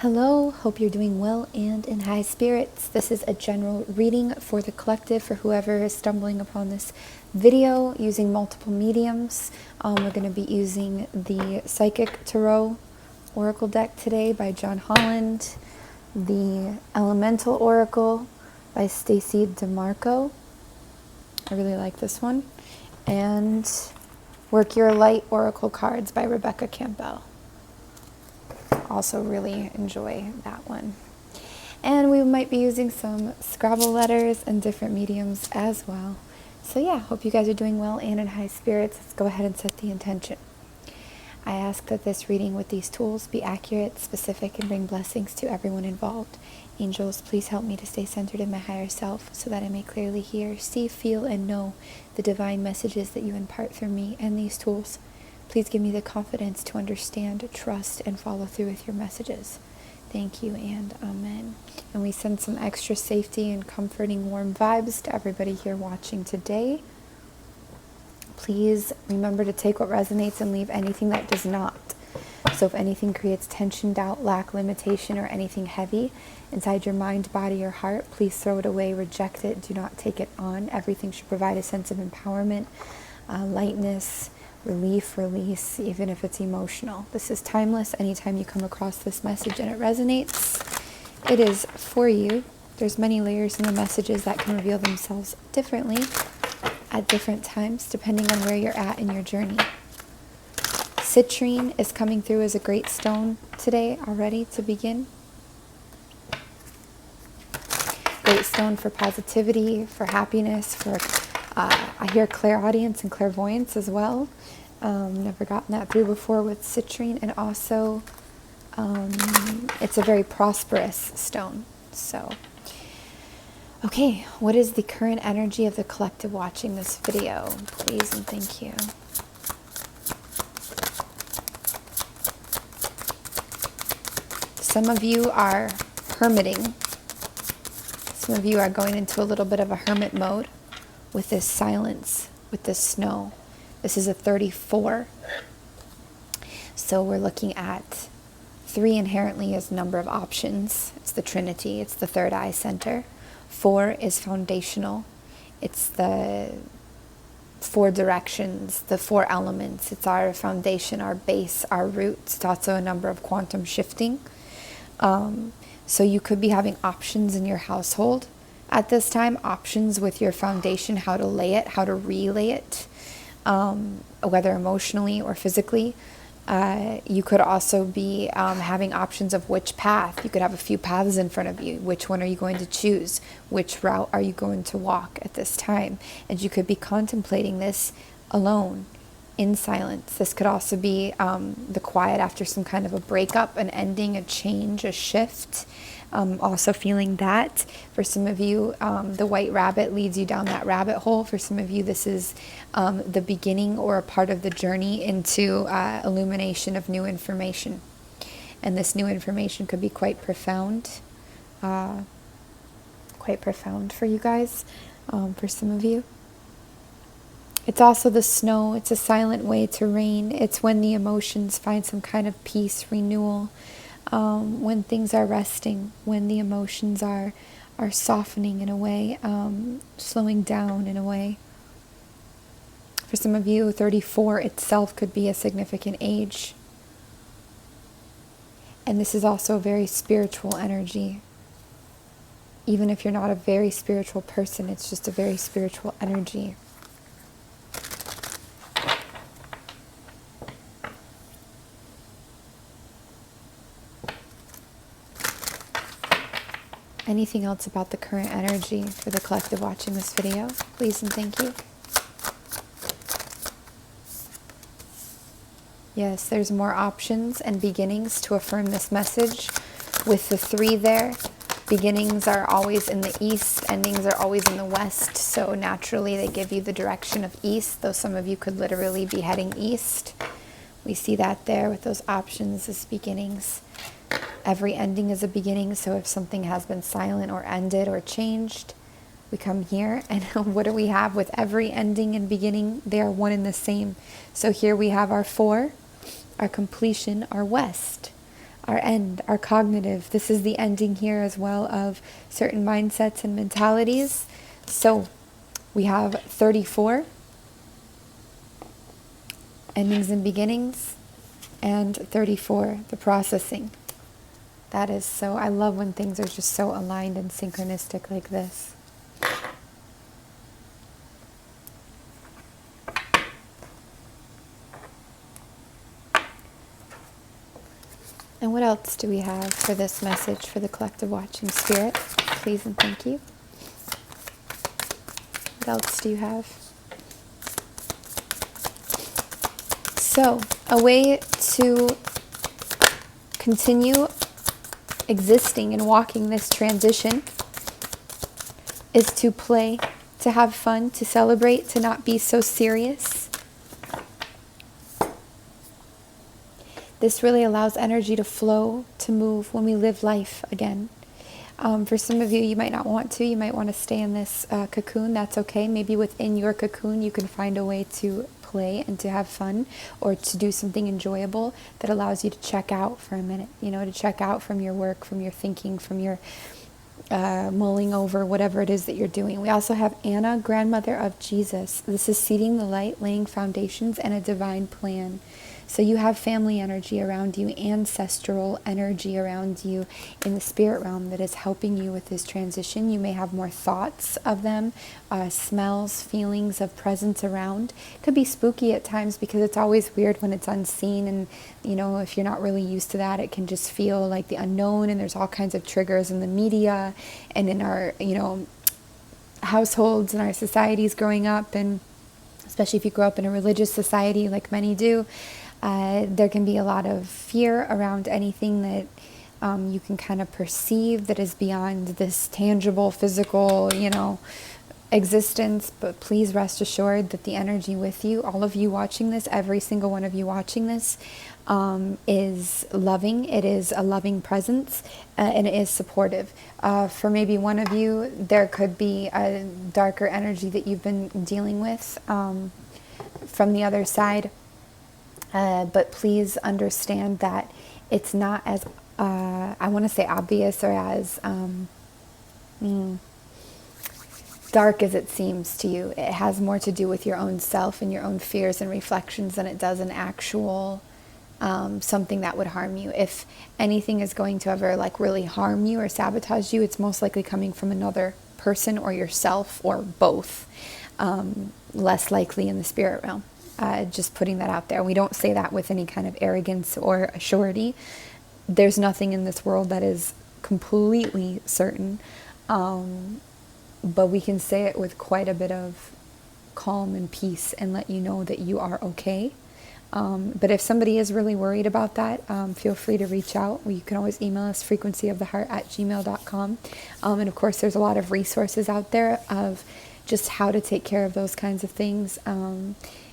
Hello, hope you're doing well and in high spirits. This is a general reading for the collective for whoever is stumbling upon this video using multiple mediums. We're going to be using the Psychic Tarot Oracle deck today by John Holland, the Elemental Oracle by Stacey DeMarco. I really like this one. And Work Your Light Oracle cards by Rebecca Campbell. Also really enjoy that one. And we might be using some Scrabble letters and different mediums as well. So yeah, hope you guys are doing well and in high spirits. Let's go ahead and set the intention. I ask that this reading with these tools be accurate, specific, and bring blessings to everyone involved. Angels, please help me to stay centered in my higher self so that I may clearly hear, see, feel, and know the divine messages that you impart through me and these tools. Please give me the confidence to understand, trust, and follow through with your messages. Thank you and amen. And we send some extra safety and comforting warm vibes to everybody here watching today. Please remember to take what resonates and leave anything that does not. So if anything creates tension, doubt, lack, limitation, or anything heavy inside your mind, body, or heart, please throw it away, reject it, do not take it on. Everything should provide a sense of empowerment, lightness, relief, release, even if it's emotional. This is timeless. Anytime you come across this message and it resonates, it is for you. There's many layers in the messages that can reveal themselves differently at different times, depending on where you're at in your journey. Citrine is coming through as a great stone today already to begin. Great stone for positivity, for happiness, for I hear clairaudience and clairvoyance as well. Never gotten that through before with citrine. And also, it's a very prosperous stone. So, okay, what is the current energy of the collective watching this video? Please and thank you. Some of you are hermiting. Some of you are going into a little bit of a hermit mode with this silence, with this snow. This is a 34. So we're looking at 3 inherently as number of options. It's the Trinity. It's the third eye center. 4 is foundational. It's the 4 directions, the 4 elements. It's our foundation, our base, our roots. It's also a number of quantum shifting. So you could be having options in your household at this time, options with your foundation, how to lay it, how to relay it, whether emotionally or physically. You could also be having options of which path. You could have a few paths in front of you. Which one are you going to choose? Which route are you going to walk at this time? And you could be contemplating this alone, in silence. This could also be the quiet after some kind of a breakup, an ending, a change, a shift. Also feeling that. For some of you, the white rabbit leads you down that rabbit hole. For some of you, this is the beginning or a part of the journey into illumination of new information. And this new information could be quite profound. Quite profound for you guys, for some of you. It's also the snow. It's a silent way to rain. It's when the emotions find some kind of peace, renewal. When things are resting, when the emotions are softening in a way, slowing down in a way. For some of you, 34 itself could be a significant age. And this is also a very spiritual energy. Even if you're not a very spiritual person, it's just a very spiritual energy. Anything else about the current energy for the collective watching this video? Please and thank you. Yes, there's more options and beginnings to affirm this message. With the 3 there, beginnings are always in the east, endings are always in the west. So naturally they give you the direction of east, though some of you could literally be heading east. We see that there with those options as beginnings. Every ending is a beginning, so if something has been silent or ended or changed, we come here, and what do we have with every ending and beginning? They are one and the same. So here we have our 4, our completion, our west. our end, our cognitive. This is the ending here as well of certain mindsets and mentalities. So we have 34, endings and beginnings, and 34, the processing. That is so, I love when things are just so aligned and synchronistic like this. And what else do we have for this message for the collective watching spirit? Please and thank you. What else do you have? So, a way to continue existing and walking this transition is to play, to have fun, to celebrate, to not be so serious. This really allows energy to flow, to move when we live life again. For some of you, you might not want to. You might want to stay in this cocoon. That's okay. Maybe within your cocoon, you can find a way to play and to have fun, or to do something enjoyable that allows you to check out for a minute, to check out from your work, from your thinking, from your mulling over whatever it is that you're doing. We also have Anna, grandmother of Jesus. This is seeding the light, laying foundations, and a divine plan. So you have family energy around you, ancestral energy around you in the spirit realm that is helping you with this transition. You may have more thoughts of them, smells, feelings of presence around. It could be spooky at times because it's always weird when it's unseen, and if you're not really used to that, it can just feel like the unknown, and there's all kinds of triggers in the media and in our households and our societies growing up, and especially if you grow up in a religious society like many do. There can be a lot of fear around anything that you can kind of perceive that is beyond this tangible, physical, existence. But please rest assured that the energy with you, all of you watching this, every single one of you watching this, is loving. It is a loving presence, and it is supportive. For maybe one of you, there could be a darker energy that you've been dealing with from the other side. But please understand that it's not as, I want to say obvious, or as dark as it seems to you. It has more to do with your own self and your own fears and reflections than it does an actual something that would harm you. If anything is going to ever really harm you or sabotage you, it's most likely coming from another person or yourself, or both. Less likely in the spirit realm. Just putting that out there. We don't say that with any kind of arrogance or surety. There's nothing in this world that is completely certain, but we can say it with quite a bit of calm and peace and let you know that you are okay. But if somebody is really worried about that, feel free to reach out. You can always email us, FrequencyOfTheHeart@gmail.com. And of course, there's a lot of resources out there of just how to take care of those kinds of things.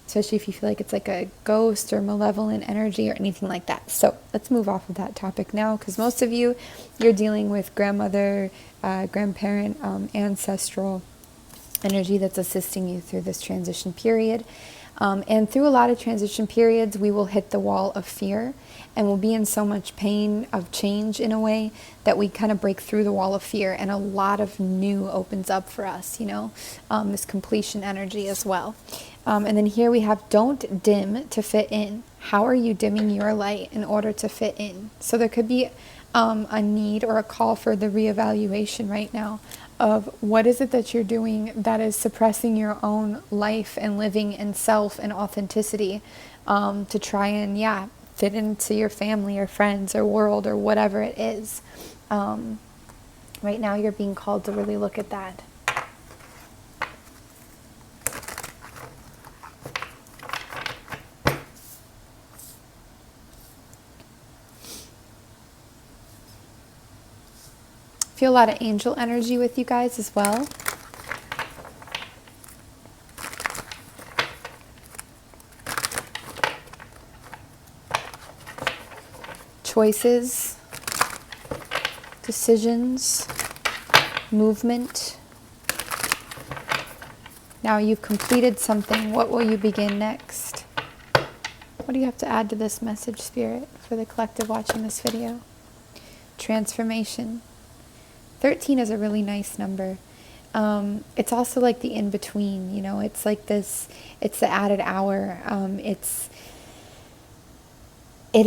Especially if you feel like it's like a ghost or malevolent energy or anything like that. So let's move off of that topic now, because most of you, you're dealing with grandmother, grandparent, ancestral energy that's assisting you through this transition period. And through a lot of transition periods, we will hit the wall of fear, and we'll be in so much pain of change in a way that we kind of break through the wall of fear, and a lot of new opens up for us, this completion energy as well. And then here we have don't dim to fit in. How are you dimming your light in order to fit in? So there could be a need or a call for the reevaluation right now of what is it that you're doing that is suppressing your own life and living and self and authenticity, to try and fit into your family or friends or world or whatever it is. Right now you're being called to really look at that. Feel a lot of angel energy with you guys as well. Choices, decisions, movement. Now you've completed something. What will you begin next? What do you have to add to this message, Spirit, for the collective watching this video? Transformation. 13 is a really nice number. It's also like the in-between, you know, it's like this, it's the added hour. It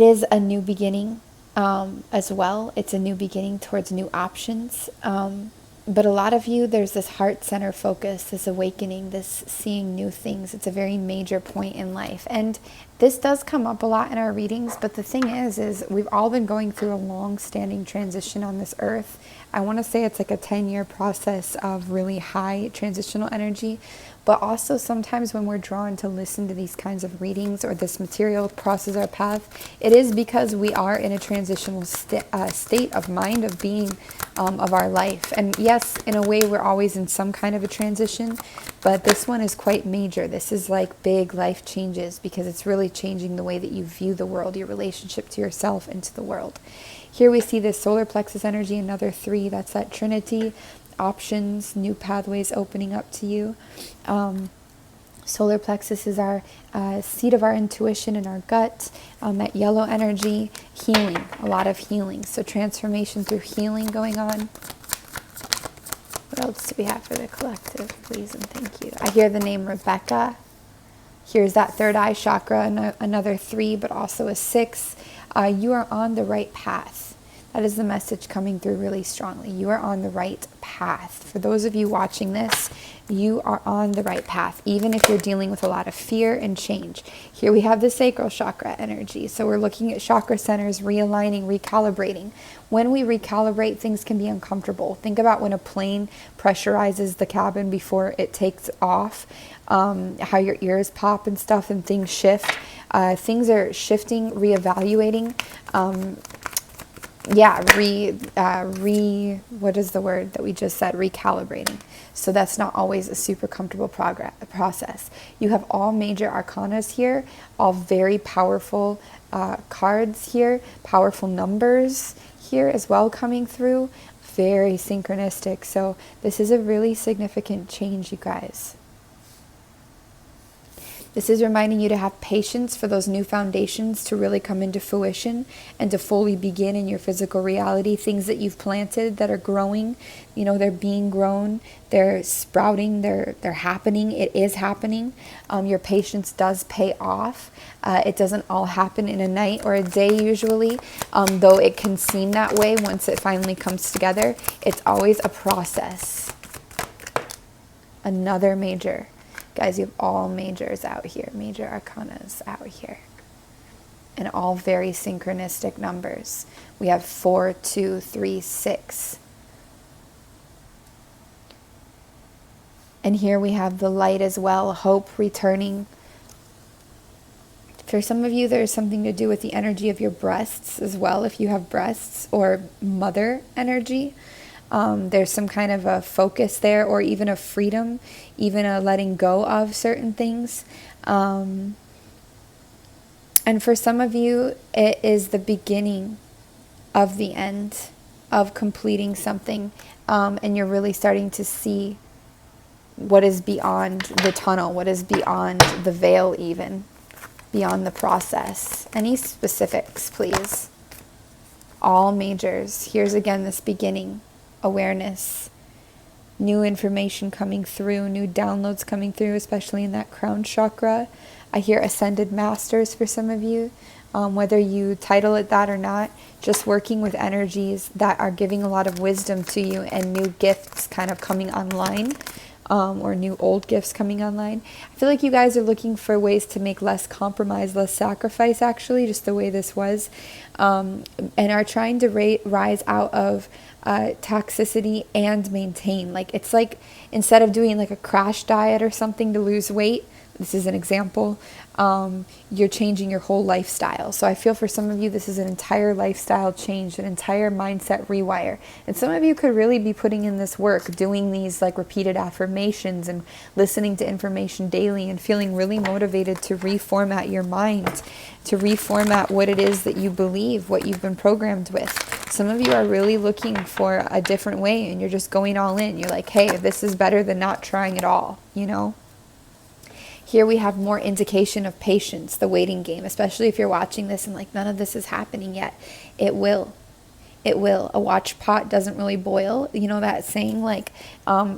is a new beginning as well. It's a new beginning towards new options. But a lot of you, there's this heart center focus, this awakening, this seeing new things. It's a very major point in life. And this does come up a lot in our readings, but the thing is we've all been going through a long-standing transition on this earth. I want to say it's like a 10-year process of really high transitional energy, but also sometimes when we're drawn to listen to these kinds of readings or this material crosses our path, it is because we are in a transitional state of mind, of being, of our life. And yes, in a way, we're always in some kind of a transition, but this one is quite major. This is like big life changes because it's really changing the way that you view the world, your relationship to yourself and to the world. Here we see this solar plexus energy, another 3. That's that Trinity, options, new pathways opening up to you. Solar plexus is our seat of our intuition and our gut. That yellow energy, healing, a lot of healing. So transformation through healing going on. What else do we have for the collective, please and thank you? I hear the name Rebecca. Here's that third eye chakra, another 3, but also a 6. You are on the right path. That is the message coming through really strongly. You are on the right path. For those of you watching this, you are on the right path, even if you're dealing with a lot of fear and change. Here we have the sacral chakra energy. So we're looking at chakra centers, realigning, recalibrating. When we recalibrate, things can be uncomfortable. Think about when a plane pressurizes the cabin before it takes off, how your ears pop and stuff and things shift. Things are shifting, reevaluating. What is the word that we just said? Recalibrating. So that's not always a super comfortable process. You have all major arcanas here, all very powerful cards here, powerful numbers here as well coming through, very synchronistic. So this is a really significant change, you guys. This is reminding you to have patience for those new foundations to really come into fruition and to fully begin in your physical reality. Things that you've planted that are growing, you know, they're being grown, they're sprouting, they're happening. It is happening. Your patience does pay off. It doesn't all happen in a night or a day usually, though it can seem that way once it finally comes together. It's always a process. Another major. Guys, you have all majors out here, major arcanas out here, and all very synchronistic numbers. We have 4, 2, 3, 6. And here we have the light as well, hope returning. For some of you, there's something to do with the energy of your breasts as well, if you have breasts, or mother energy. There's some kind of a focus there, or even a freedom, even a letting go of certain things. And for some of you, it is the beginning of the end of completing something. And you're really starting to see what is beyond the tunnel, what is beyond the veil even, beyond the process. Any specifics, please? All majors. Here's again this beginning. Awareness, new information coming through, new downloads coming through, especially in that crown chakra. I hear ascended masters for some of you, whether you title it that or not, just working with energies that are giving a lot of wisdom to you and new gifts kind of coming online, or new old gifts coming online. I feel like you guys are looking for ways to make less compromise, less sacrifice, actually, just the way this was, and are trying to rise out of toxicity and maintain. Like, it's like instead of doing like a crash diet or something to lose weight, this is an example, you're changing your whole lifestyle. So I feel for some of you, this is an entire lifestyle change, an entire mindset rewire. And some of you could really be putting in this work, doing these like repeated affirmations and listening to information daily and feeling really motivated to reformat your mind, to reformat what it is that you believe, what you've been programmed with. Some of you are really looking for a different way and you're just going all in. You're like, hey, this is better than not trying at all, you know? Here we have more indication of patience, the waiting game, especially if you're watching this and like none of this is happening yet. It will. It will. A watch pot doesn't really boil. You know that saying, like,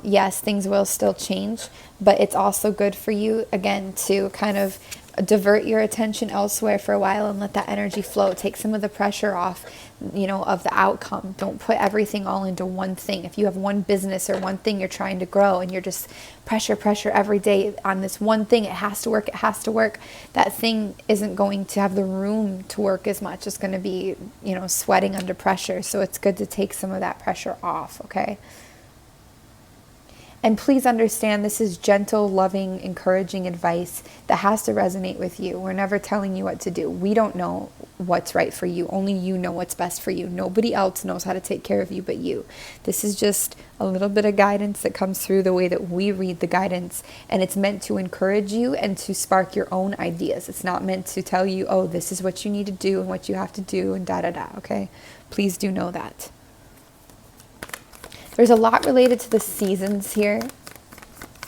yes, things will still change, but it's also good for you, again, to kind of divert your attention elsewhere for a while and let that energy flow. Take some of the pressure off, you know, of the outcome. Don't put everything all into one thing. If you have one business or one thing you're trying to grow and you're just pressure every day on this one thing, it has to work, that thing isn't going to have the room to work as much. It's going to be, you know, sweating under pressure. So it's good to take some of that pressure off, okay? And please understand, this is gentle, loving, encouraging advice that has to resonate with you. We're never telling you what to do. We don't know what's right for you. Only you know what's best for you. Nobody else knows how to take care of you but you. This is just a little bit of guidance that comes through the way that we read the guidance. And it's meant to encourage you and to spark your own ideas. It's not meant to tell you, oh, this is what you need to do and what you have to do and da-da-da, okay? Please do know that. There's a lot related to the seasons here.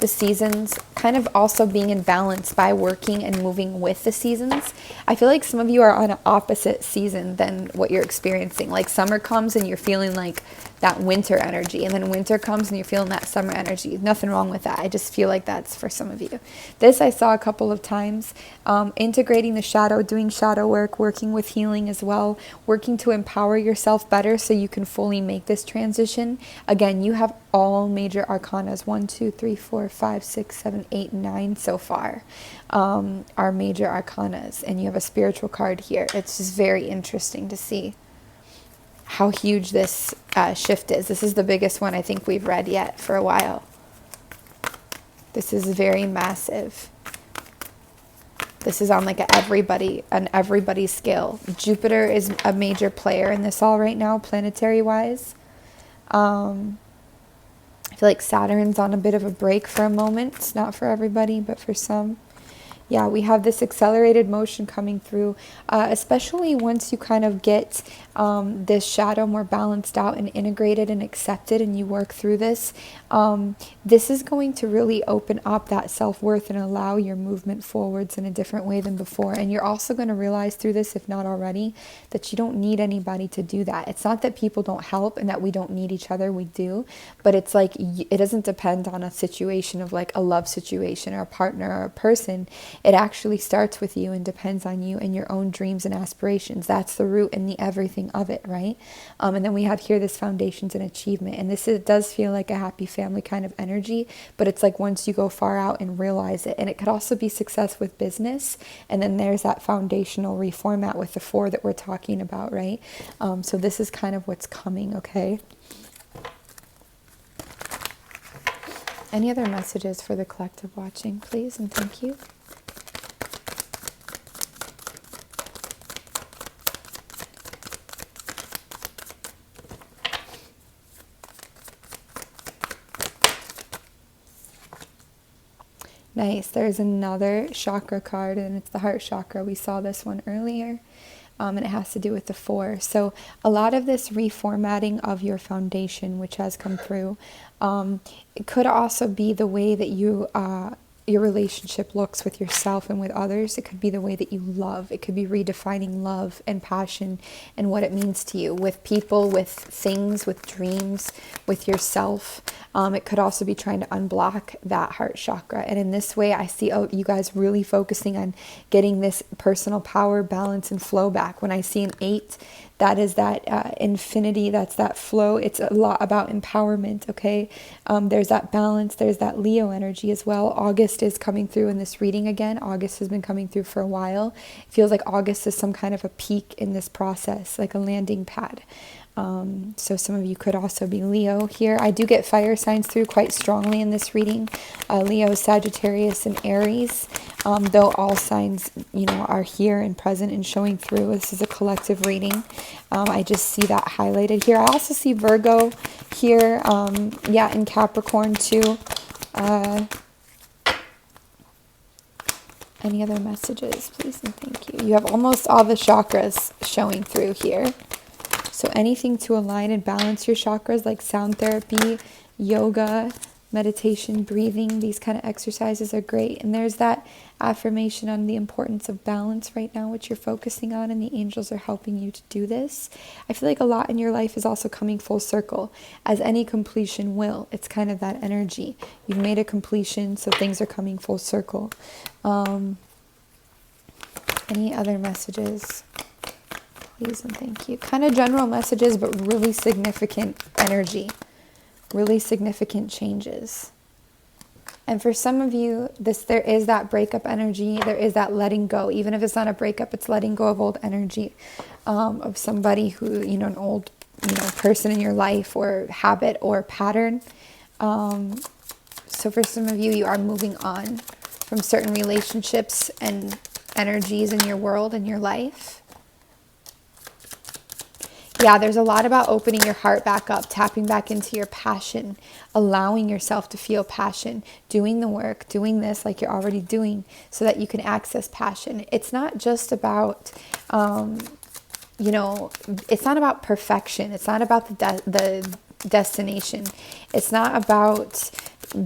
The seasons kind of also being in balance by working and moving with the seasons. I feel like some of you are on an opposite season than what you're experiencing. Like summer comes and you're feeling like that winter energy, and then winter comes and you're feeling that summer energy. Nothing wrong with that. I just feel like that's for some of you. This I saw a couple of times. Integrating the shadow, doing shadow work, working with healing as well, working to empower yourself better so you can fully make this transition. Again, you have all major arcanas, 1, 2, 3, 4, 5, 6, 7, 8, 9 so far, are major arcanas, and you have a spiritual card here. It's just very interesting to see how huge this shift is. This is the biggest one I think we've read yet for a while. This is very massive. This is on like an everybody scale. Jupiter is a major player in this all right now, planetary wise. I feel like Saturn's on a bit of a break for a moment. It's not for everybody, but for some. Yeah, we have this accelerated motion coming through, especially once you kind of get this shadow more balanced out and integrated and accepted, and you work through this. This is going to really open up that self-worth and allow your movement forwards in a different way than before. And you're also going to realize through this, if not already, that you don't need anybody to do that. It's not that people don't help and that we don't need each other. We do. But it's like it doesn't depend on a situation of like a love situation or a partner or a person. It actually starts with you and depends on you and your own dreams and aspirations. That's the root and the everything of it, right? And then we have here this foundations and achievement. And it does feel like a happy family kind of energy, but it's like once you go far out and realize it. And it could also be success with business. And then there's that foundational reformat with the 4 that we're talking about, right? So this is kind of what's coming, okay? Any other messages for the collective watching, please? And thank you. Nice. There's another chakra card, and it's the heart chakra. We saw this one earlier, and it has to do with the 4. So a lot of this reformatting of your foundation, which has come through, it could also be the way that you your relationship looks with yourself and with others. It could be the way that you love. It could be redefining love and passion and what it means to you with people, with things, with dreams, with yourself. It could also be trying to unblock that heart chakra. And in this way, I see you guys really focusing on getting this personal power, balance, and flow back. When I see an 8, that is that infinity, that's that flow. It's a lot about empowerment, okay? There's that balance, there's that Leo energy as well. August is coming through in this reading again. August has been coming through for a while. It feels like August is some kind of a peak in this process, like a landing pad. So some of you could also be Leo here. I do get fire signs through quite strongly in this reading. Leo, Sagittarius, and Aries. Though all signs, are here and present and showing through. This is a collective reading. I just see that highlighted here. I also see Virgo here. And Capricorn too. Any other messages, please and thank you. You have almost all the chakras showing through here. So anything to align and balance your chakras, like sound therapy, yoga, meditation, breathing, these kind of exercises are great. And there's that affirmation on the importance of balance right now, which you're focusing on, and the angels are helping you to do this. I feel like a lot in your life is also coming full circle, as any completion will. It's kind of that energy. You've made a completion, so things are coming full circle. Any other messages? Please and thank you. Kind of general messages, but really significant energy. Really significant changes. And for some of you, there is that breakup energy. There is that letting go. Even if it's not a breakup, it's letting go of old energy, of somebody who, an old, person in your life or habit or pattern. So for some of you, you are moving on from certain relationships and energies in your world and your life. Yeah, there's a lot about opening your heart back up, tapping back into your passion, allowing yourself to feel passion, doing the work, doing this like you're already doing so that you can access passion. It's not just about, it's not about perfection. It's not about the destination. It's not about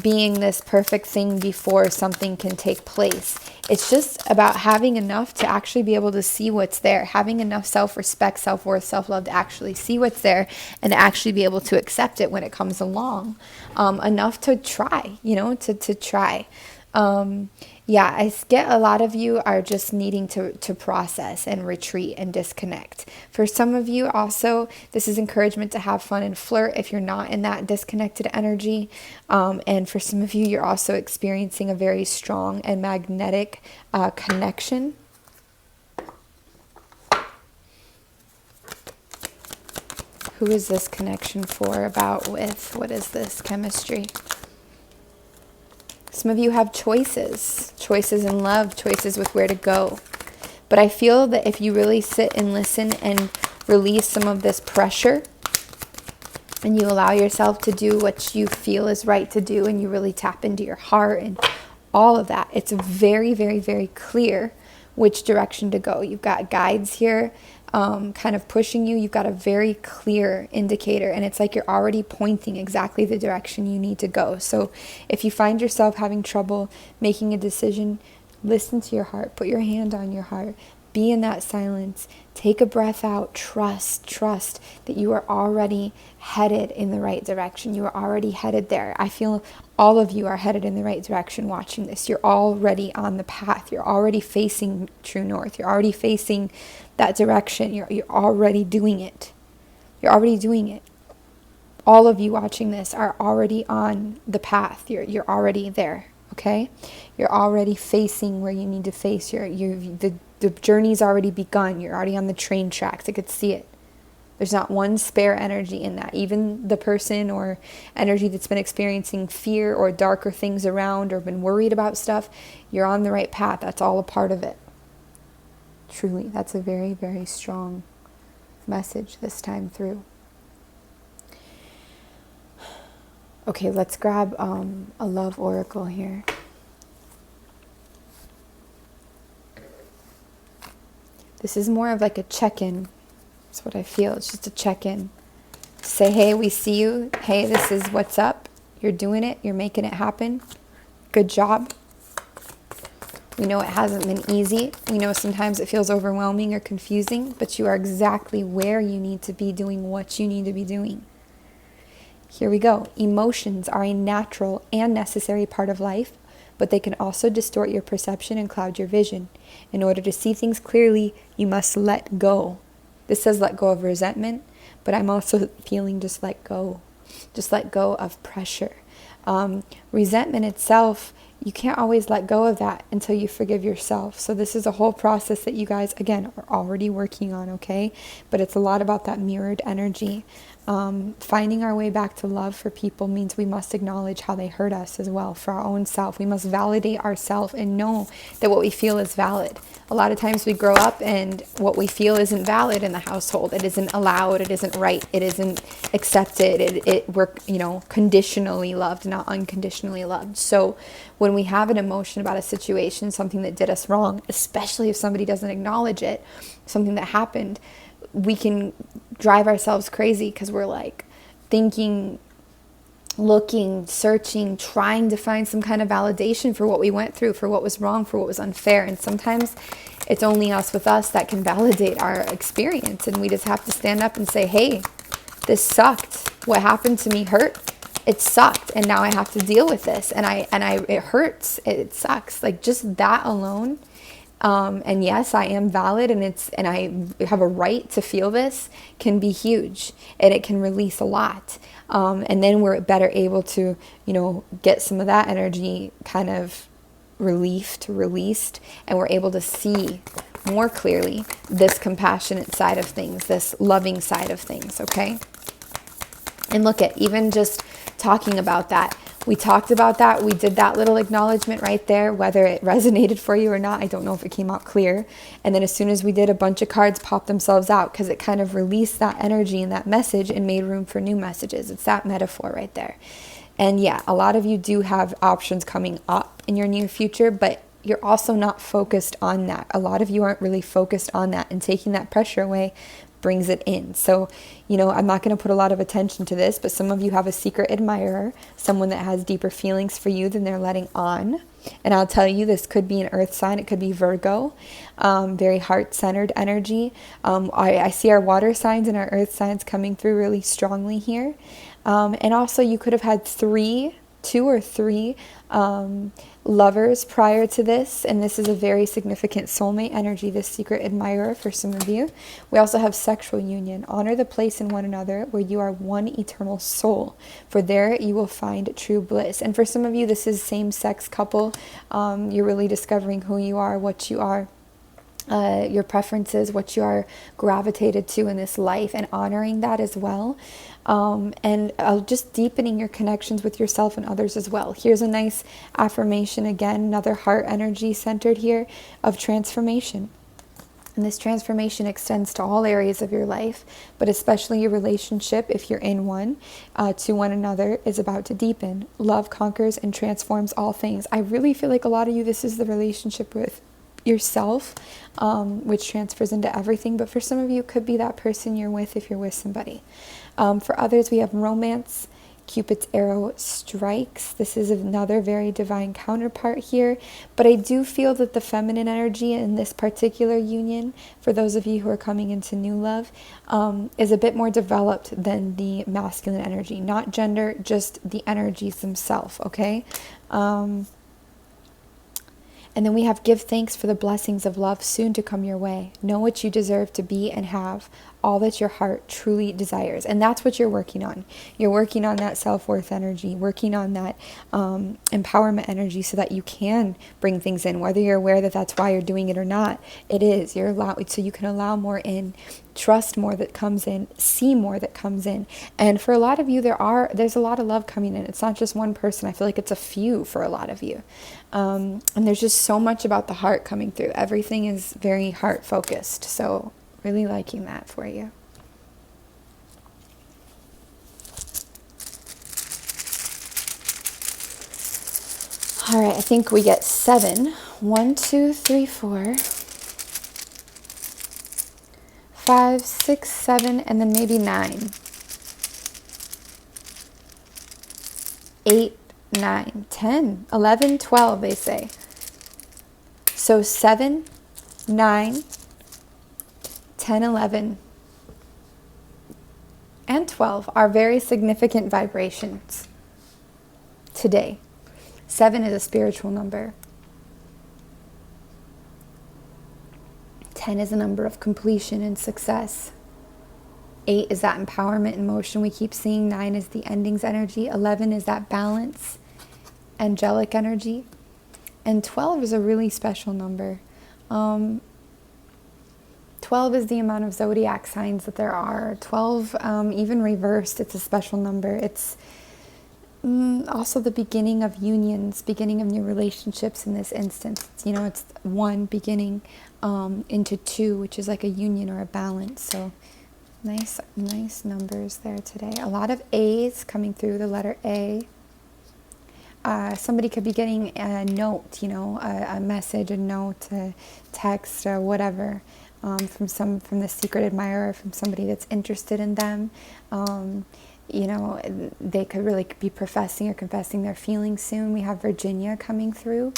being this perfect thing before something can take place. It's just about having enough to actually be able to see what's there, having enough self-respect, self-worth, self-love to actually see what's there and actually be able to accept it when it comes along. Enough to try, to try. I get a lot of you are just needing to process and retreat and disconnect. For some of you also, this is encouragement to have fun and flirt if you're not in that disconnected energy. And for some of you, you're also experiencing a very strong and magnetic connection. Who is this connection for, about, with? What is this chemistry? Some of you have choices in love, choices with where to go. But I feel that if you really sit and listen and release some of this pressure, and you allow yourself to do what you feel is right to do, and you really tap into your heart and all of that, it's very, very, very clear which direction to go. You've got guides here kind of pushing you. You've got a very clear indicator, and it's like you're already pointing exactly the direction you need to go. So if you find yourself having trouble making a decision, listen to your heart, put your hand on your heart, be in that silence, take a breath out, trust that you are already headed in the right direction. You are already headed there. I feel all of you are headed in the right direction watching this. You're already on the path. You're already facing true north. You're already facing that direction. You're already doing it. You're already doing it. All of you watching this are already on the path. You're already there. Okay? You're already facing where you need to face. The journey's already begun. You're already on the train tracks. I could see it. There's not one spare energy in that. Even the person or energy that's been experiencing fear or darker things around or been worried about stuff, you're on the right path. That's all a part of it. Truly, that's a very, very strong message this time through. Okay, let's grab a love oracle here. This is more of like a check-in. That's what I feel. It's just a check-in. Say, hey, we see you. Hey, this is what's up. You're doing it. You're making it happen. Good job. We know it hasn't been easy. We know sometimes it feels overwhelming or confusing, but you are exactly where you need to be doing what you need to be doing. Here we go. Emotions are a natural and necessary part of life, but they can also distort your perception and cloud your vision. In order to see things clearly, you must let go. This says let go of resentment, but I'm also feeling just let go. Just let go of pressure. Resentment itself, you can't always let go of that until you forgive yourself. So this is a whole process that you guys, again, are already working on, okay? But it's a lot about that mirrored energy. Finding our way back to love for people means we must acknowledge how they hurt us as well for our own self. We must validate ourselves and know that what we feel is valid. A lot of times we grow up and what we feel isn't valid in the household. It isn't allowed. It isn't right. It isn't accepted. We're conditionally loved, not unconditionally loved. So when we have an emotion about a situation, something that did us wrong, especially if somebody doesn't acknowledge it, something that happened, we can drive ourselves crazy because we're like thinking looking, searching, trying to find some kind of validation for what we went through, for what was wrong, for what was unfair. And sometimes it's only us with us that can validate our experience. And we just have to stand up and say, hey, this sucked. What happened to me hurt. It sucked. And now I have to deal with this. And it hurts. It sucks. Like just that alone. And yes, I am valid and I have a right to feel this can be huge, and it can release a lot. And then we're better able to, get some of that energy kind of released, and we're able to see more clearly this compassionate side of things, this loving side of things. Okay. And look at even just talking about that. We talked about that. We did that little acknowledgement right there, whether it resonated for you or not. I don't know if it came out clear. And then as soon as we did, a bunch of cards popped themselves out because it kind of released that energy and that message and made room for new messages. It's that metaphor right there. And yeah, a lot of you do have options coming up in your near future, but you're also not focused on that. A lot of you aren't really focused on that, and taking that pressure away brings it in. So, I'm not going to put a lot of attention to this, but some of you have a secret admirer, someone that has deeper feelings for you than they're letting on. And I'll tell you, this could be an earth sign. It could be Virgo, very heart-centered energy. I see our water signs and our earth signs coming through really strongly here. And also you could have had two or three lovers prior to this, and this is a very significant soulmate energy, this secret admirer for some of you. We also have sexual union. Honor the place in one another where you are one eternal soul, for there you will find true bliss. And for some of you, this is same-sex couple. You're really discovering who you are, what you are, your preferences, what you are gravitated to in this life, and honoring that as well. And just deepening your connections with yourself and others as well. Here's a nice affirmation again, another heart energy centered here, of transformation. And this transformation extends to all areas of your life, but especially your relationship, if you're in one, to one another, is about to deepen. Love conquers and transforms all things. I really feel like a lot of you, this is the relationship with yourself, which transfers into everything. But for some of you, it could be that person you're with if you're with somebody. For others, we have romance. Cupid's arrow strikes. This is another very divine counterpart here. But I do feel that the feminine energy in this particular union, for those of you who are coming into new love, is a bit more developed than the masculine energy. Not gender, just the energies themselves, okay? And then we have give thanks for the blessings of love soon to come your way. Know what you deserve to be and have, all that your heart truly desires. And that's what you're working on. You're working on that self-worth energy, working on that empowerment energy so that you can bring things in, whether you're aware that that's why you're doing it or not. It is. You're allowed, so you can allow more in, trust more that comes in, see more that comes in. And for a lot of you, there's a lot of love coming in. It's not just one person. I feel like it's a few for a lot of you. And there's just so much about the heart coming through. Everything is very heart focused. So really liking that for you. All right, I think we get 7. 1, 2, 3, 4, 5, 6, 7, and then maybe 9. 8, 9, 10, 11, 12, they say. So 7, 9, 10, 11, and 12 are very significant vibrations today. 7 is a spiritual number. 10 is a number of completion and success. 8 is that empowerment and motion we keep seeing. 9 is the endings energy. 11 is that balance, angelic energy. And 12 is a really special number. 12 is the amount of zodiac signs that there are. 12, even reversed, it's a special number. It's also the beginning of unions, beginning of new relationships in this instance. It's 1 beginning into 2, which is like a union or a balance. So nice numbers there today. A lot of A's coming through, the letter A. Somebody could be getting a note, a message, a note, a text, or whatever, from the secret admirer, from somebody that's interested in them. you know, they could really be professing or confessing their feelings soon. We have Virginia coming through,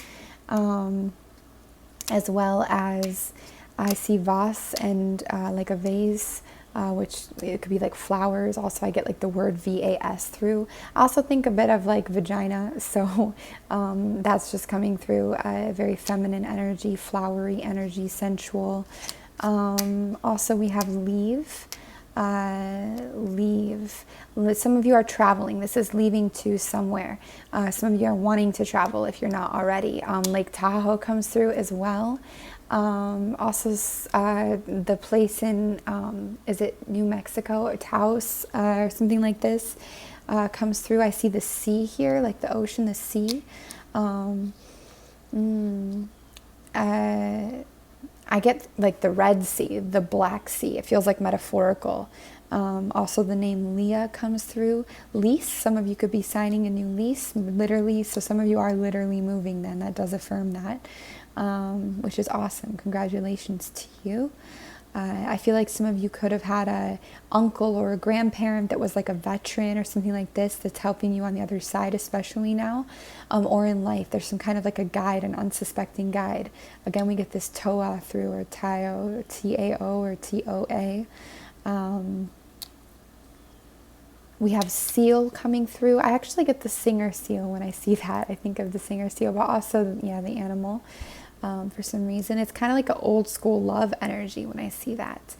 as well as I see vase and like a vase, which it could be like flowers. Also, I get like the word VAS through. I also think a bit of like vagina, so that's just coming through. Very feminine energy, flowery energy, sensual. Also, we have leave. Leave. Some of you are traveling. This is leaving to somewhere. Some of you are wanting to travel if you're not already. Lake Tahoe comes through as well. Also, the place in, is it New Mexico or Taos or something like this, comes through. I see the sea here, like the ocean, the sea. I get like the Red Sea, the Black Sea. It feels like metaphorical. Also, the name Leah comes through. Lease, some of you could be signing a new lease, literally. So some of you are literally moving then. That does affirm that, which is awesome. Congratulations to you. I feel like some of you could have had a uncle or a grandparent that was like a veteran or something like this that's helping you on the other side, especially now, or in life. There's some kind of like a guide, an unsuspecting guide. Again, we get this Toa through, or Tao, or T-A-O, or T-O-A. We have seal coming through. I actually get the singer seal when I see that. I think of the singer seal, but also, yeah, the animal. For some reason, it's kind of like an old school love energy when I see that.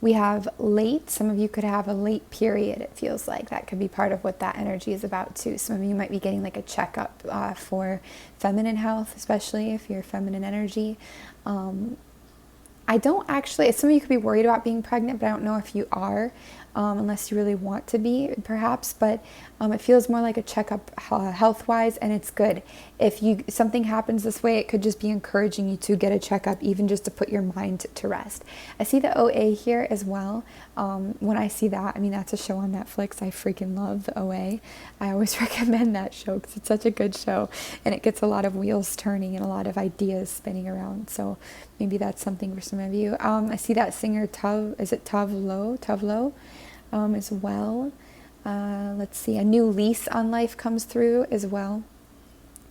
We have late. Some of you could have a late period, it feels like. That could be part of what that energy is about too. Some of you might be getting like a checkup for feminine health, especially if you're feminine energy. I don't actually, some of you could be worried about being pregnant, but I don't know if you are, unless you really want to be, perhaps. But it feels more like a checkup health-wise, and it's good. If something happens this way, it could just be encouraging you to get a checkup, even just to put your mind to rest. I see the OA here as well. When I see that, I mean, that's a show on Netflix. I freaking love the OA. I always recommend that show because it's such a good show, and it gets a lot of wheels turning and a lot of ideas spinning around. So maybe that's something for some of you. I see that singer is it Tavlo, as well. Let's see, a new lease on life comes through as well.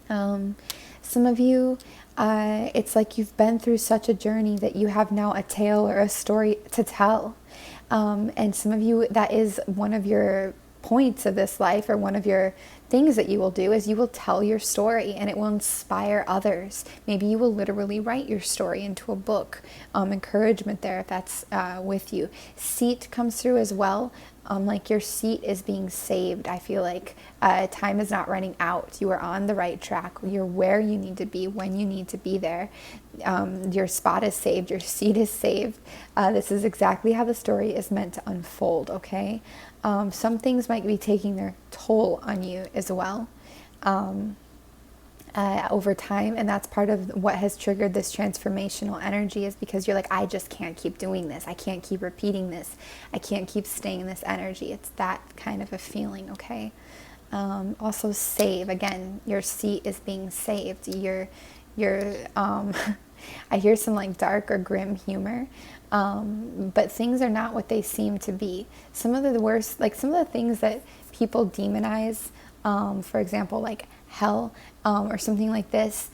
Some of you, it's like you've been through such a journey that you have now a tale or a story to tell. And some of you, that is one of your points of this life, or one of your things that you will do, is you will tell your story and it will inspire others. Maybe you will literally write your story into a book. Encouragement there if that's with you. Seat comes through as well. Like your seat is being saved. I feel like time is not running out. You are on the right track. You're where you need to be when you need to be there. Your spot is saved. Your seat is saved. This is exactly how the story is meant to unfold, okay? Some things might be taking their toll on you as well over time, and that's part of what has triggered this transformational energy, is because you're like, I just can't keep doing this. I can't keep repeating this. I can't keep staying in this energy. It's that kind of a feeling, okay? Also save. Again, your seat is being saved. You're I hear some like dark or grim humor. But things are not what they seem to be. Some of the worst, like some of the things that people demonize, for example, like hell, or something like this,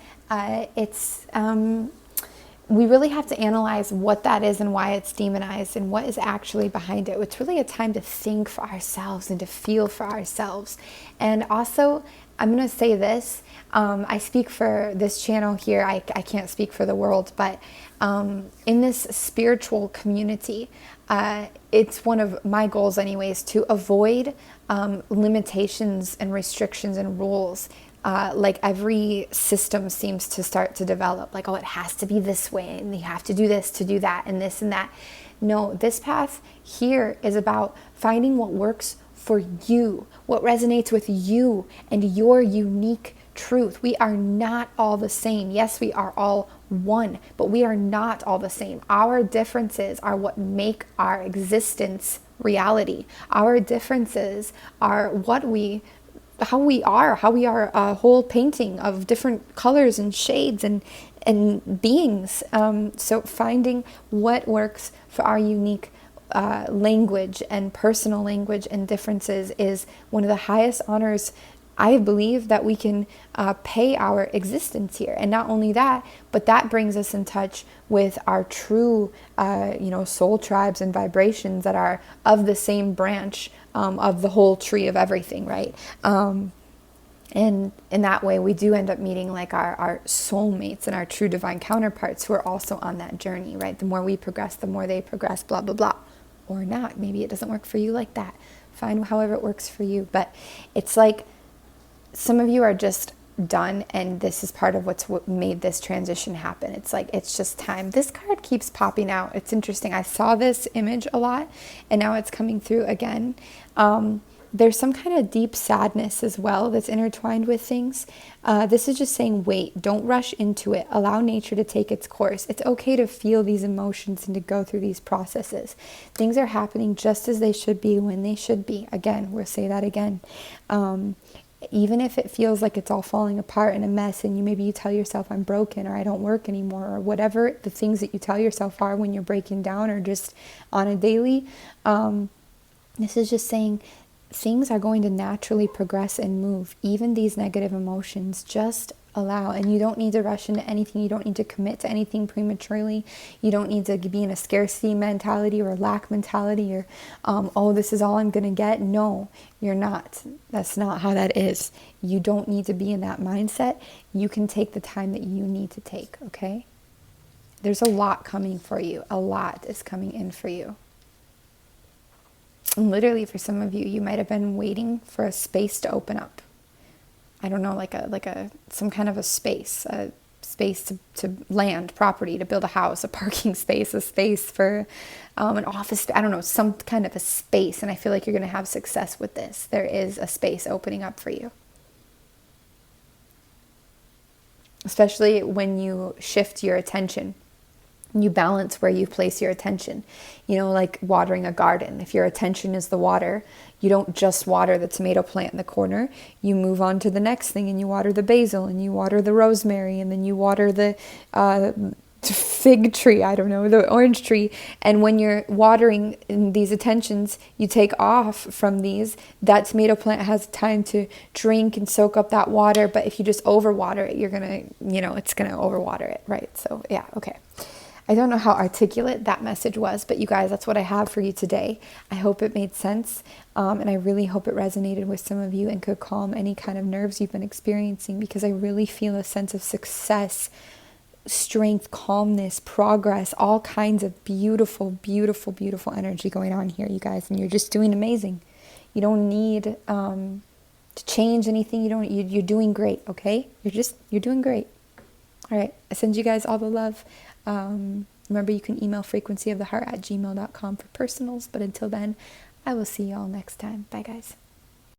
we really have to analyze what that is and why it's demonized and what is actually behind it. It's really a time to think for ourselves and to feel for ourselves. And also, I'm going to say this, I speak for this channel here, I can't speak for the world, but in this spiritual community, it's one of my goals anyways, to avoid limitations and restrictions and rules. Like every system seems to start to develop, like, oh, it has to be this way, and you have to do this to do that, and this and that. No, this path here is about finding what works for you, what resonates with you and your unique truth. We are not all the same. Yes, we are all one, but we are not all the same. Our differences are what make our existence reality. Our differences are how we are a whole painting of different colors and shades and beings. So finding what works for our unique language and personal language and differences is one of the highest honors I believe that we can pay our existence here. And not only that, but that brings us in touch with our true, soul tribes and vibrations that are of the same branch of the whole tree of everything, right? And in that way, we do end up meeting like our soulmates and our true divine counterparts who are also on that journey, right? The more we progress, the more they progress, blah, blah, blah. Or not. Maybe it doesn't work for you like that. Find however it works for you. But it's like some of you are just done, and this is part of what made this transition happen. It's like, it's just time. This card keeps popping out. It's interesting. I saw this image a lot, and now it's coming through again. There's some kind of deep sadness as well that's intertwined with things. This is just saying, wait, don't rush into it. Allow nature to take its course. It's okay to feel these emotions and to go through these processes. Things are happening just as they should be when they should be. Again, we'll say that again. Even if it feels like it's all falling apart in a mess, and maybe you tell yourself, I'm broken, or I don't work anymore, or whatever the things that you tell yourself are when you're breaking down or just on a daily, this is just saying things are going to naturally progress and move. Even these negative emotions, just allow. And you don't need to rush into anything. You don't need to commit to anything prematurely. You don't need to be in a scarcity mentality or a lack mentality, or oh, this is all I'm going to get. No, you're not. That's not how that is. You don't need to be in that mindset. You can take the time that you need to take, okay? There's a lot coming for you. A lot is coming in for you. And literally, for some of you, you might have been waiting for a space to open up. I don't know, like some kind of a space to land, property, to build a house, a parking space, a space for an office. I don't know, some kind of a space. And I feel like you're going to have success with this. There is a space opening up for you. Especially when you shift your attention. You balance where you place your attention. Like watering a garden. If your attention is the water, you don't just water the tomato plant in the corner. You move on to the next thing, and you water the basil, and you water the rosemary, and then you water the fig tree, I don't know, the orange tree. And when you're watering in these attentions, you take off from these, that tomato plant has time to drink and soak up that water. But if you just overwater it, you're going to, it's going to overwater it, right? So yeah, okay. I don't know how articulate that message was, but you guys, that's what I have for you today. I hope it made sense, and I really hope it resonated with some of you and could calm any kind of nerves you've been experiencing, because I really feel a sense of success, strength, calmness, progress, all kinds of beautiful, beautiful, beautiful energy going on here, you guys, and you're just doing amazing. You don't need to change anything. You're doing great, okay? You're doing great. All right, I send you guys all the love. Remember, you can email FrequencyOfTheHeart@gmail.com for personals. But until then, I will see you all next time. Bye, guys.